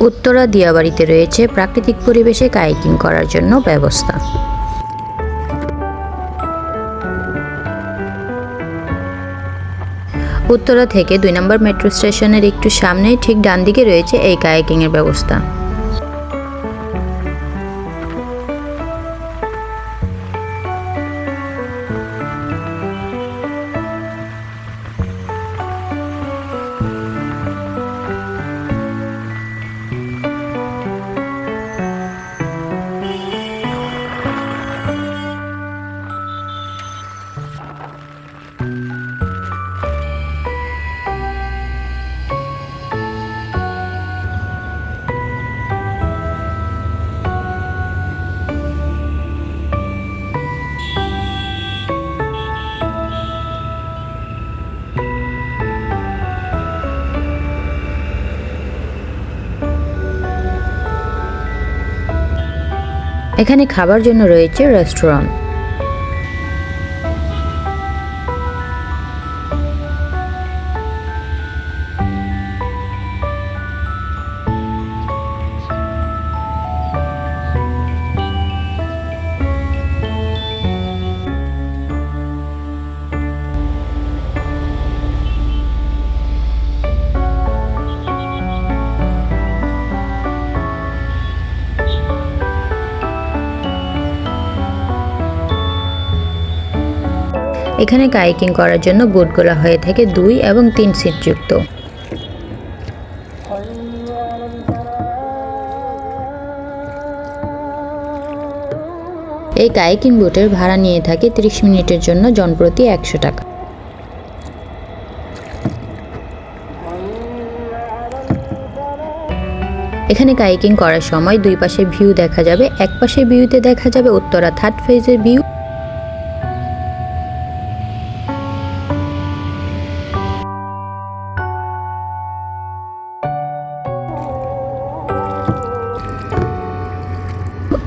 উত্তরা দিয়াবাড়িতে রয়েছে প্রাকৃতিক পরিবেশে কায়াকিং করার জন্য ব্যবস্থা। উত্তরা থেকে 2 নম্বর মেট্রো স্টেশনের একটু সামনেই ঠিক ডান দিকে রয়েছে এই কায়াকিং এর ব্যবস্থা। এখানে খাবার জন্য রয়েছে রেস্টুরেন্ট। এখানে কায়াকিং করার জন্য বোটগুলো হয়ে থাকে 2 এবং 3 সিট যুক্ত। এই কায়াকিং বোটের ভাড়া নিয়ে থাকে 30 মিনিটের জন্য জনপ্রতি 100 টাকা। এখানে কায়াকিং করার সময় 2 পাশে ভিউ দেখা যাবে। এক পাশে ভিউতে দেখা যাবে উত্তরা 3rd ফেজের ভিউ।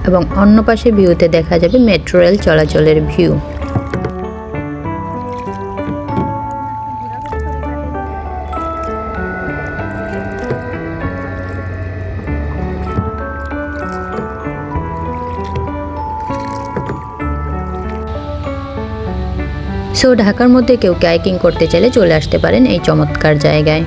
এবং অন্য পাশে ভিউতে দেখা যাবে মেট্রো রেল চলাচলের ভিউ। সো ঢাকার মধ্যে কেউ কায়াকিং করতে চাইলে চলে আসতে পারেন এই চমৎকার জায়গায়।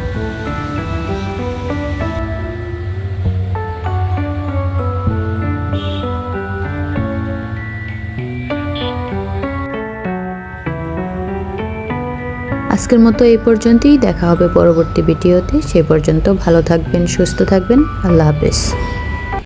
আজকের মতো এই পর্যন্তই। দেখা হবে পরবর্তী ভিডিওতে। সে পর্যন্ত ভালো থাকবেন, সুস্থ থাকবেন। আল্লাহ হাফেজ।